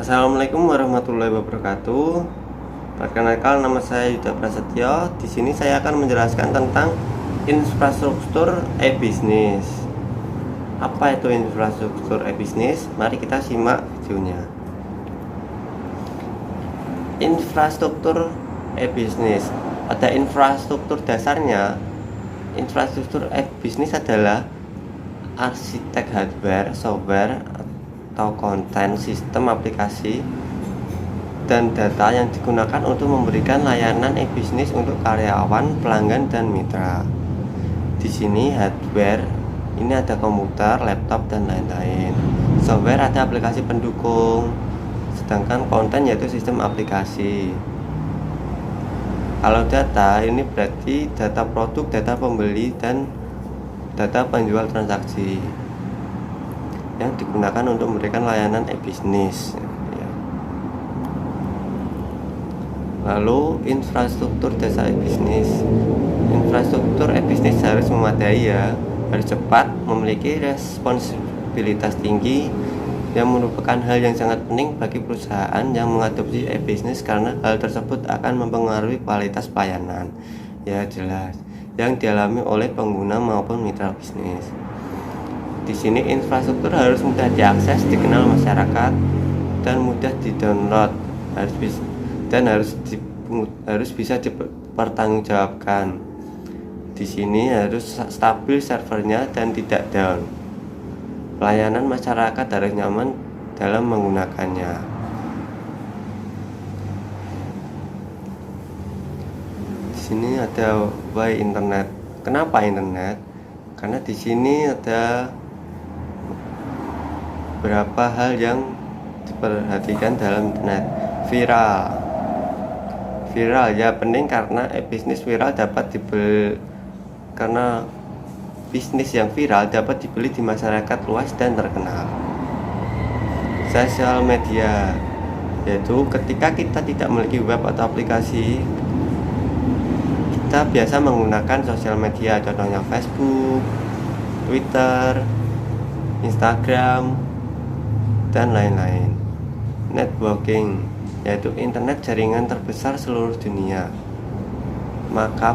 Assalamualaikum warahmatullahi wabarakatuh. Perkenalkan, nama saya Yuda Prasetyo. Di sini saya akan menjelaskan tentang infrastruktur e-bisnis. Apa itu infrastruktur e-bisnis? Mari kita simak videonya. Infrastruktur e-bisnis. Pada infrastruktur dasarnya, infrastruktur e-bisnis adalah arsitek hardware, software, atau konten, sistem aplikasi, dan data yang digunakan untuk memberikan layanan e-bisnis untuk karyawan, pelanggan, dan mitra. Di sini hardware ini ada komputer, laptop, dan lain-lain. Software ada aplikasi pendukung, sedangkan konten yaitu sistem aplikasi. Kalau data ini berarti data produk, data pembeli, dan data penjual transaksi yang digunakan untuk memberikan layanan e-bisnis. Lalu infrastruktur jasa e-bisnis. Infrastruktur e-bisnis harus memadai, harus cepat, memiliki responsibilitas tinggi, yang merupakan hal yang sangat penting bagi perusahaan yang mengadopsi e-bisnis karena hal tersebut akan mempengaruhi kualitas pelayanan, jelas, yang dialami oleh pengguna maupun mitra bisnis. Di sini infrastruktur harus mudah diakses, dikenal masyarakat, dan mudah di-download, harus bisa dipertanggungjawabkan. Di sini harus stabil servernya dan tidak down. Pelayanan masyarakat harus nyaman dalam menggunakannya. Di sini ada why internet. Kenapa internet? Karena di sini ada beberapa hal yang diperhatikan dalam internet. Viral penting karena bisnis viral dapat dibeli, karena bisnis yang viral dapat dibeli di masyarakat luas dan terkenal. Sosial media, yaitu ketika kita tidak memiliki web atau aplikasi, kita biasa menggunakan sosial media, contohnya Facebook, Twitter, Instagram, dan lain-lain. Networking, yaitu internet jaringan terbesar seluruh dunia, maka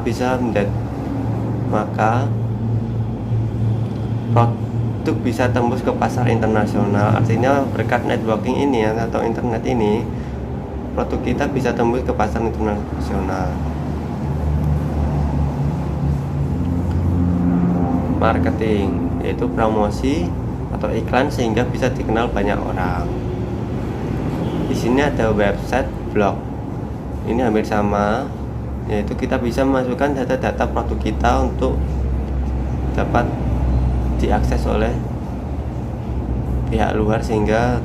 produk bisa tembus ke pasar internasional. Artinya berkat networking ini atau internet ini, produk kita bisa tembus ke pasar internasional. Marketing, yaitu promosi atau iklan sehingga bisa dikenal banyak orang. Di sini ada website, blog. Ini hampir sama, yaitu kita bisa memasukkan data-data produk kita untuk dapat diakses oleh pihak luar, sehingga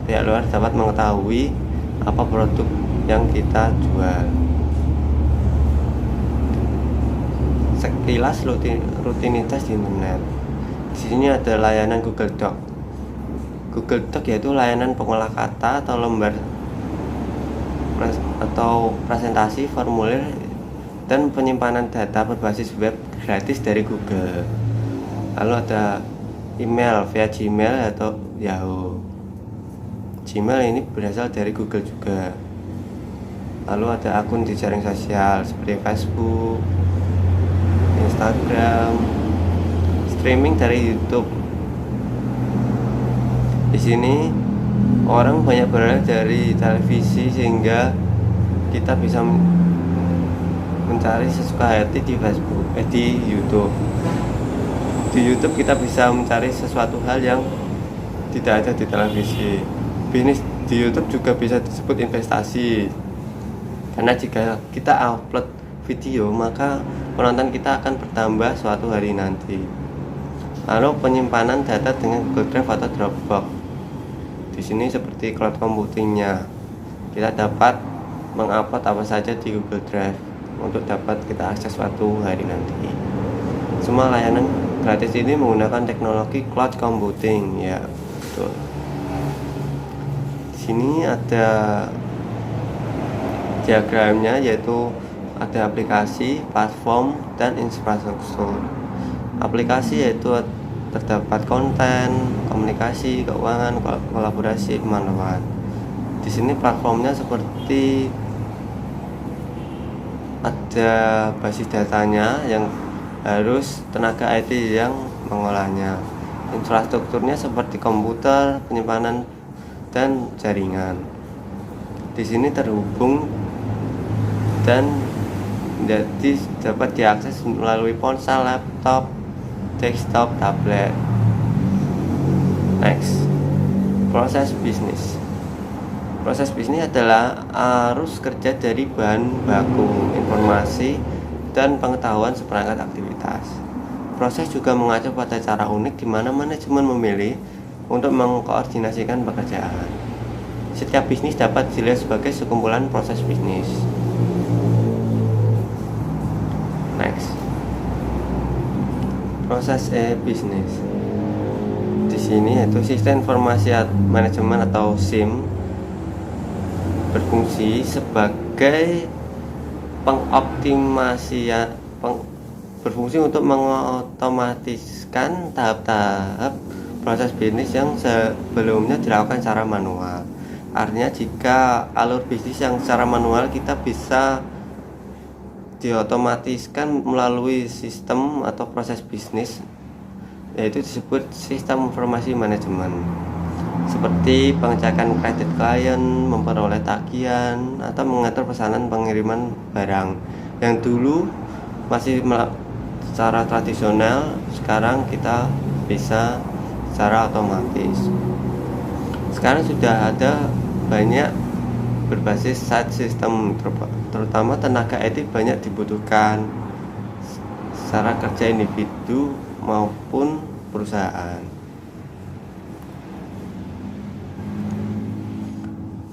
pihak luar dapat mengetahui apa produk yang kita jual. Sekilas rutinitas di internet. Di sini ada layanan Google Doc. Google Doc yaitu layanan pengolah kata atau lembar atau presentasi, formulir, dan penyimpanan data berbasis web gratis dari Google. Lalu ada email via Gmail atau Yahoo. Gmail ini berasal dari Google juga. Lalu ada akun di jaring sosial seperti Facebook, Instagram, streaming dari YouTube. Di sini orang banyak beralih dari televisi sehingga kita bisa mencari sesuka hati di Facebook, di YouTube. Di YouTube kita bisa mencari sesuatu hal yang tidak ada di televisi. Bisnis di YouTube juga bisa disebut investasi, karena jika kita upload video maka penonton kita akan bertambah suatu hari nanti. Lalu penyimpanan data dengan Google Drive atau Dropbox. Di sini seperti cloud computingnya, kita dapat mengupload apa saja di Google Drive untuk dapat kita akses suatu hari nanti. Semua layanan gratis ini menggunakan teknologi cloud computing, betul. Di sini ada diagramnya, yaitu ada aplikasi, platform, dan infrastruktur. Aplikasi yaitu terdapat konten, komunikasi, keuangan, kolaborasi, pemantauan. Di sini platformnya seperti ada basis datanya yang harus tenaga IT yang mengolahnya. Infrastrukturnya seperti komputer, penyimpanan, dan jaringan. Di sini terhubung dan jadi dapat diakses melalui ponsel, laptop, desktop, tablet. Next, proses bisnis. Proses bisnis adalah arus kerja dari bahan baku, informasi, dan pengetahuan seperangkat aktivitas. Proses juga mengacu pada cara unik di mana manajemen memilih untuk mengkoordinasikan pekerjaan. Setiap bisnis dapat dilihat sebagai sekumpulan proses bisnis. Next, proses bisnis. Di sini yaitu sistem informasi manajemen atau SIM berfungsi sebagai berfungsi untuk mengotomatiskan tahap-tahap proses bisnis yang sebelumnya dilakukan secara manual. Artinya jika alur bisnis yang secara manual kita bisa diotomatiskan melalui sistem atau proses bisnis, yaitu disebut sistem informasi manajemen, seperti pengecekan kredit klien, memperoleh tagihan, atau mengatur pesanan pengiriman barang yang dulu masih secara tradisional, sekarang kita bisa secara otomatis. Sekarang sudah ada banyak berbasis SaaS sistem, terutama tenaga IT banyak dibutuhkan secara kerja individu maupun perusahaan.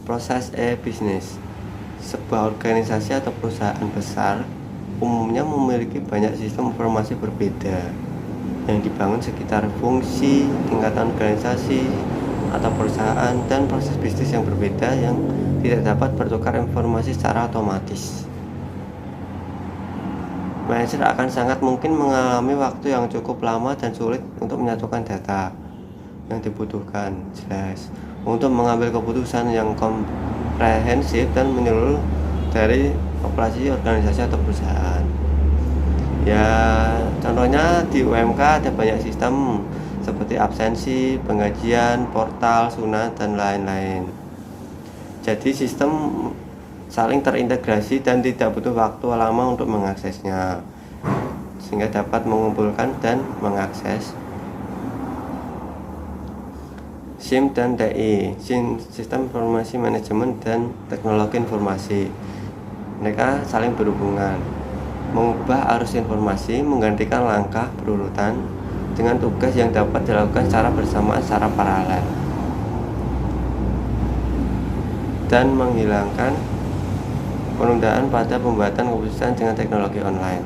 Proses bisnis. Sebuah organisasi atau perusahaan besar umumnya memiliki banyak sistem informasi berbeda yang dibangun sekitar fungsi, tingkatan organisasi atau perusahaan, dan proses bisnis yang berbeda yang tidak dapat bertukar informasi secara otomatis. Manajer akan sangat mungkin mengalami waktu yang cukup lama dan sulit untuk menyatukan data yang dibutuhkan jelas untuk mengambil keputusan yang komprehensif dan menyeluruh dari operasi organisasi atau perusahaan. Ya, contohnya di UMK ada banyak sistem seperti absensi, penggajian, portal, sunat, dan lain-lain. Jadi sistem saling terintegrasi dan tidak butuh waktu lama untuk mengaksesnya, sehingga dapat mengumpulkan dan mengakses SIM dan TI, Sistem Informasi Manajemen dan Teknologi Informasi. Mereka saling berhubungan, mengubah arus informasi, menggantikan langkah berurutan dengan tugas yang dapat dilakukan secara bersamaan secara paralel, dan menghilangkan penundaan pada pembuatan keputusan dengan teknologi online.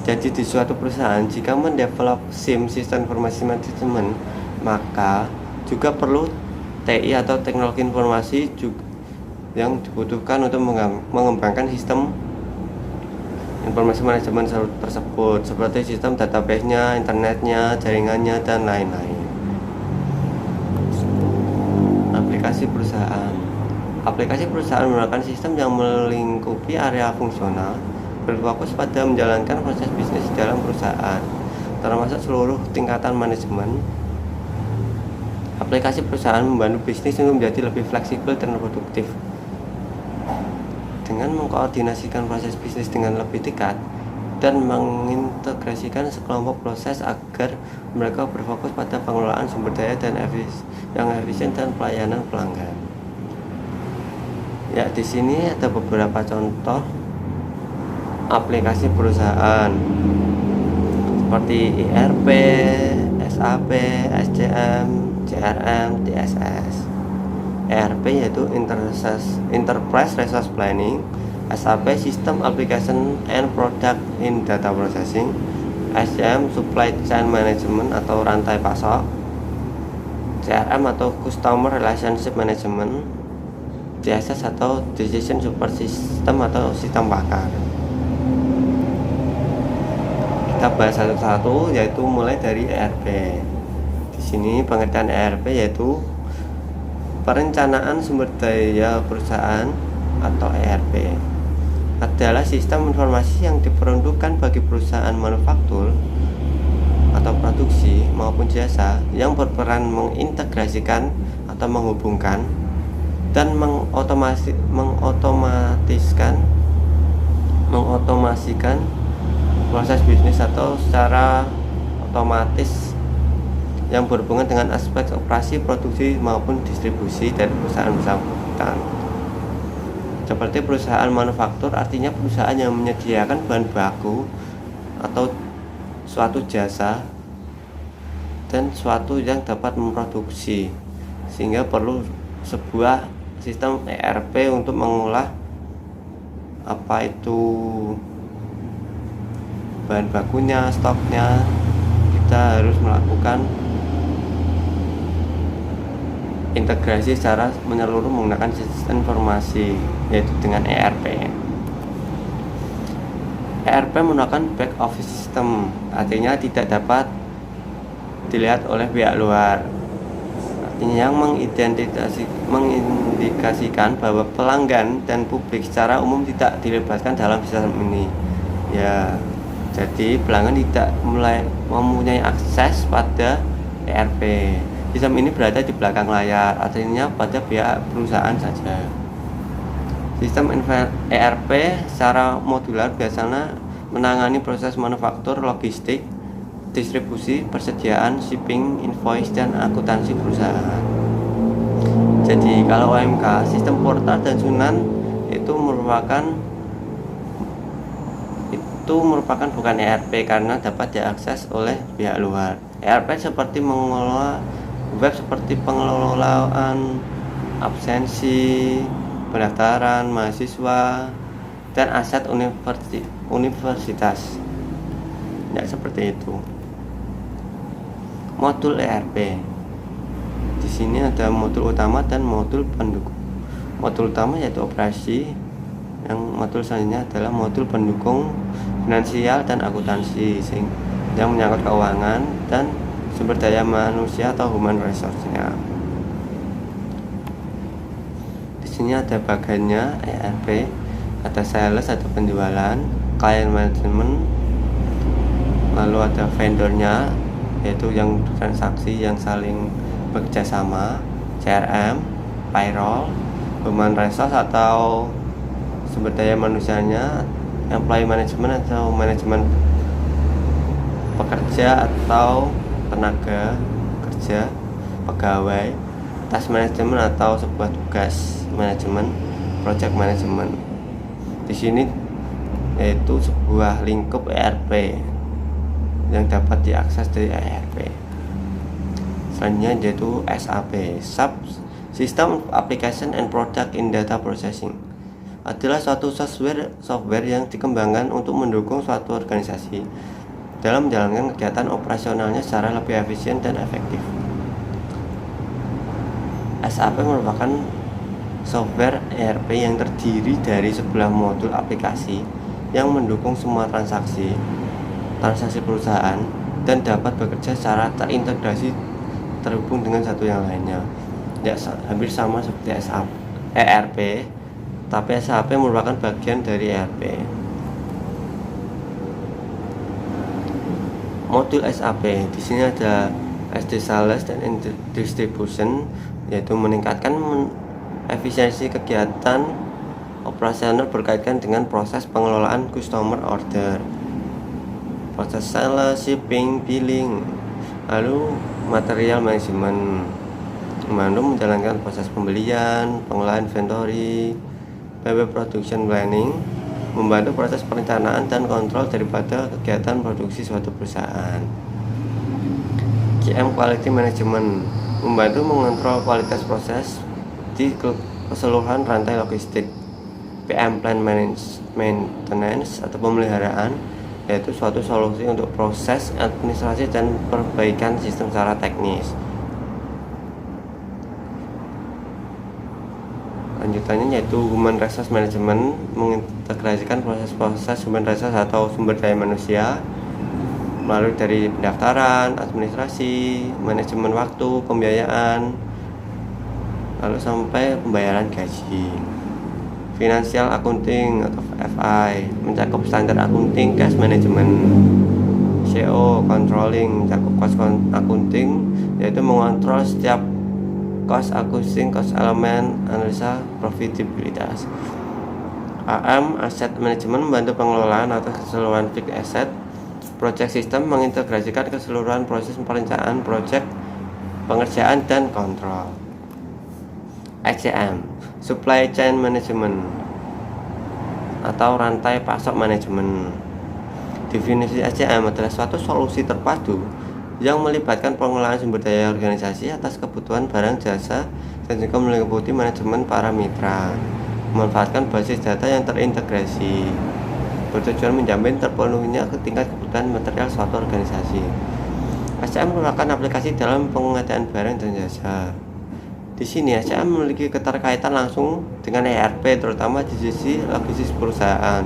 Jadi di suatu perusahaan jika mendevelop SIM, Sistem Informasi Manajemen, maka juga perlu TI atau teknologi informasi yang dibutuhkan untuk mengembangkan sistem informasi manajemen tersebut, seperti sistem database-nya, internetnya, jaringannya, dan lain-lain. Aplikasi perusahaan. Aplikasi perusahaan merupakan sistem yang melingkupi area fungsional, berfokus pada menjalankan proses bisnis dalam perusahaan, termasuk seluruh tingkatan manajemen. Aplikasi perusahaan membantu bisnis untuk menjadi lebih fleksibel dan produktif. Dengan mengkoordinasikan proses bisnis dengan lebih dekat dan mengintegrasikan sekelompok proses agar mereka berfokus pada pengelolaan sumber daya dan yang efisien dan pelayanan pelanggan. Ya, di sini ada beberapa contoh aplikasi perusahaan seperti ERP, SAP, SCM, CRM, TSS. ERP yaitu Enterprise Resource Planning, SAP System Application and Product in Data Processing, SCM Supply Chain Management atau rantai pasok, CRM atau Customer Relationship Management, TSS atau Decision Support System atau sistem pakar. Kita bahas satu-satu, yaitu mulai dari ERP. Di sini pengertian ERP yaitu Perencanaan sumber daya perusahaan atau ERP adalah sistem informasi yang diperuntukkan bagi perusahaan manufaktur atau produksi maupun jasa yang berperan mengintegrasikan atau menghubungkan dan mengotomasikan proses bisnis atau secara otomatis yang berhubungan dengan aspek operasi, produksi maupun distribusi dari perusahaan bersangkutan. Seperti perusahaan manufaktur artinya perusahaan yang menyediakan bahan baku atau suatu jasa dan suatu yang dapat memproduksi, sehingga perlu sebuah sistem ERP untuk mengolah apa itu bahan bakunya, stoknya. Kita harus melakukan integrasi secara menyeluruh menggunakan sistem informasi, yaitu dengan ERP. ERP menggunakan back office system, artinya tidak dapat dilihat oleh pihak luar, artinya yang mengindikasikan bahwa pelanggan dan publik secara umum tidak dilibatkan dalam sistem ini. Ya, jadi pelanggan tidak mempunyai akses pada ERP. Sistem ini berada di belakang layar, artinya pada pihak perusahaan saja. Sistem ERP secara modular biasanya menangani proses manufaktur, logistik, distribusi, persediaan, shipping, invoice, dan akuntansi perusahaan. Jadi kalau OMK, sistem portal dan sunan itu merupakan bukan ERP karena dapat diakses oleh pihak luar. ERP seperti mengelola web, seperti pengelolaan absensi, pendaftaran mahasiswa, dan aset universitas. Ya, seperti itu. Modul ERP. Di sini ada modul utama dan modul pendukung. Modul utama yaitu operasi. Yang modul selanjutnya adalah modul pendukung finansial dan akuntansi yang menyangkut keuangan dan sumber daya manusia atau human resource-nya. Di sini ada bagiannya ERP, ada sales, ada penjualan, client management, lalu ada vendornya, yaitu yang transaksi yang saling bekerja sama, CRM, payroll, human resource atau sumber daya manusianya, employee management atau manajemen pekerja atau tenaga kerja, pegawai, task manajemen atau sebuah tugas manajemen, project management. Di sini yaitu sebuah lingkup ERP yang dapat diakses dari ERP. Selanjutnya yaitu SAP, System Application and Product in Data Processing, adalah suatu software yang dikembangkan untuk mendukung suatu organisasi dalam menjalankan kegiatan operasionalnya secara lebih efisien dan efektif. SAP merupakan software ERP yang terdiri dari sebuah modul aplikasi yang mendukung semua transaksi perusahaan dan dapat bekerja secara terintegrasi terhubung dengan satu yang lainnya. Ya, hampir sama seperti ERP, tapi SAP merupakan bagian dari ERP. Modul SAP di sini ada SD Sales dan Distribution, yaitu meningkatkan efisiensi kegiatan operasional berkaitan dengan proses pengelolaan customer order, proses sales, shipping, billing, lalu material management, membantu menjalankan proses pembelian, pengelolaan inventory, production planning, membantu proses perencanaan dan kontrol daripada kegiatan produksi suatu perusahaan. QM Quality Management, membantu mengontrol kualitas proses di keseluruhan rantai logistik. PM Plant Maintenance atau pemeliharaan, yaitu suatu solusi untuk proses administrasi dan perbaikan sistem secara teknis. Lanjutannya yaitu Human Resource Management, mengintegrasikan proses-proses human resource atau sumber daya manusia melalui dari pendaftaran, administrasi, manajemen waktu, pembiayaan, lalu sampai pembayaran gaji. Financial accounting atau FI mencakup standar accounting, cash management. CO controlling mencakup cost accounting, yaitu mengontrol setiap cost accounting, cost elemen, analisa profitabilitas. AM asset management membantu pengelolaan atas keseluruhan fixed asset. Project system mengintegrasikan keseluruhan proses perencanaan project, pengerjaan dan kontrol. SCM supply chain management atau rantai pasok manajemen. Definisi SCM adalah suatu solusi terpadu yang melibatkan pengelolaan sumber daya organisasi atas kebutuhan barang jasa dan juga meliputi manajemen para mitra, memanfaatkan basis data yang terintegrasi, bertujuan menjamin terpenuhinya tingkat kebutuhan material suatu organisasi. SCM merupakan aplikasi dalam pengadaan barang dan jasa. Di sini SCM memiliki keterkaitan langsung dengan ERP, terutama di sisi logistik perusahaan,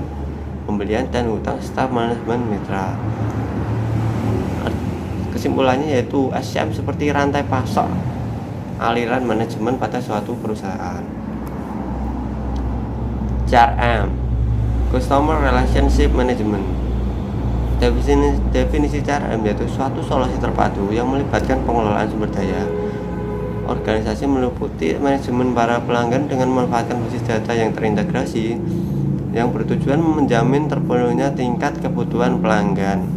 pembelian dan hutang serta manajemen mitra. Kesimpulannya yaitu SCM seperti rantai pasok aliran manajemen pada suatu perusahaan. CRM, Customer Relationship Management. Definisi CRM yaitu suatu solusi terpadu yang melibatkan pengelolaan sumber daya organisasi, meliputi manajemen para pelanggan dengan memanfaatkan basis data yang terintegrasi yang bertujuan menjamin terpenuhinya tingkat kebutuhan pelanggan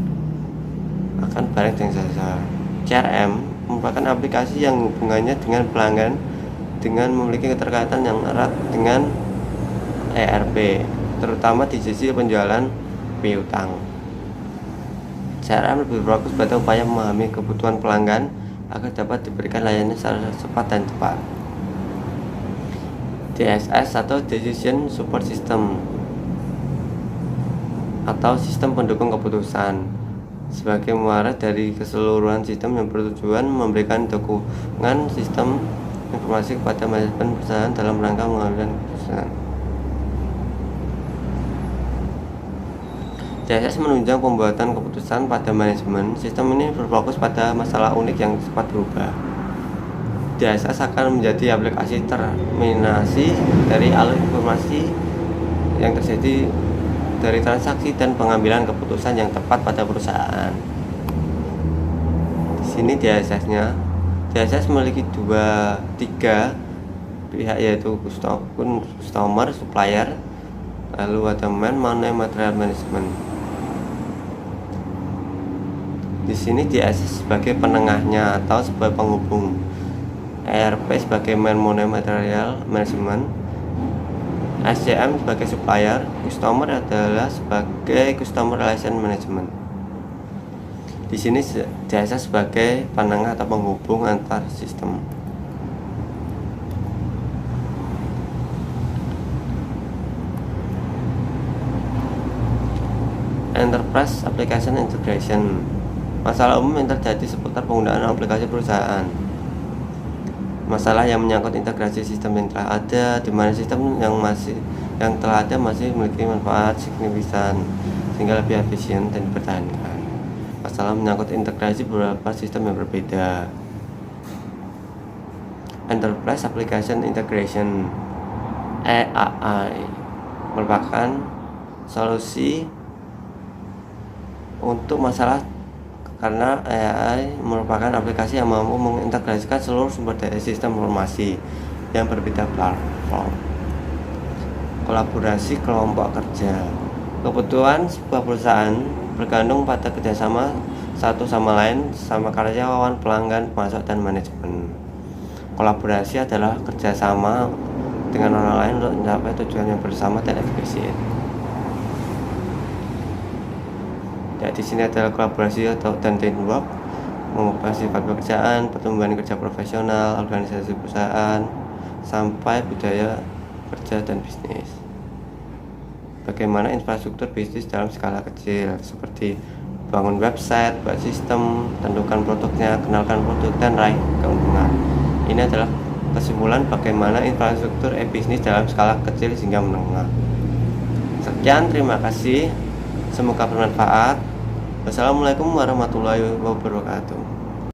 akan barang dan jasa. CRM merupakan aplikasi yang hubungannya dengan pelanggan dengan memiliki keterkaitan yang erat dengan ERP, terutama di sisi penjualan piutang. CRM lebih berfokus pada upaya memahami kebutuhan pelanggan agar dapat diberikan layanan secara cepat dan cepat. DSS atau Decision Support System atau sistem pendukung keputusan sebagai muara dari keseluruhan sistem yang bertujuan memberikan dukungan sistem informasi kepada manajemen perusahaan dalam rangka mengambil keputusan. DSS menunjang pembuatan keputusan pada manajemen. Sistem ini berfokus pada masalah unik yang cepat berubah. DSS akan menjadi aplikasi terminasi dari alur informasi yang terjadi dari transaksi dan pengambilan keputusan yang tepat pada perusahaan. Di sini DSS memiliki tiga pihak, yaitu customer, supplier, lalu ada material management. Di sini DSS sebagai penengahnya atau sebagai penghubung, ERP sebagai material management, SCM sebagai supplier, customer adalah sebagai customer relation management. Di sini DSS sebagai penengah atau penghubung antar sistem. Enterprise Application Integration. Masalah umum yang terjadi seputar penggunaan aplikasi perusahaan. Masalah yang menyangkut integrasi sistem yang telah ada, di mana sistem yang telah ada masih memiliki manfaat signifikan sehingga lebih efisien dan dipertahankan. Masalah menyangkut integrasi beberapa sistem yang berbeda. Enterprise Application Integration (EAI) merupakan solusi untuk masalah karena AI merupakan aplikasi yang mampu mengintegrasikan seluruh sumber daya sistem informasi yang berbeda platform. Kolaborasi kelompok kerja. Kebutuhan sebuah perusahaan bergantung pada kerjasama satu sama lain sama karyawan, pelanggan, pemasok, dan manajemen. Kolaborasi adalah kerjasama dengan orang lain untuk mencapai tujuan yang bersama dan efisien. Ya, di sini adalah kolaborasi dan teamwork, mengubah sifat pekerjaan, pertumbuhan kerja profesional, organisasi perusahaan, sampai budaya kerja dan bisnis. Bagaimana infrastruktur bisnis dalam skala kecil, seperti bangun website, buat sistem, tentukan produknya, kenalkan produk, dan raih keuntungan. Ini adalah kesimpulan bagaimana infrastruktur bisnis dalam skala kecil hingga menengah. Sekian, terima kasih. Semoga bermanfaat. Wassalamualaikum warahmatullahi wabarakatuh.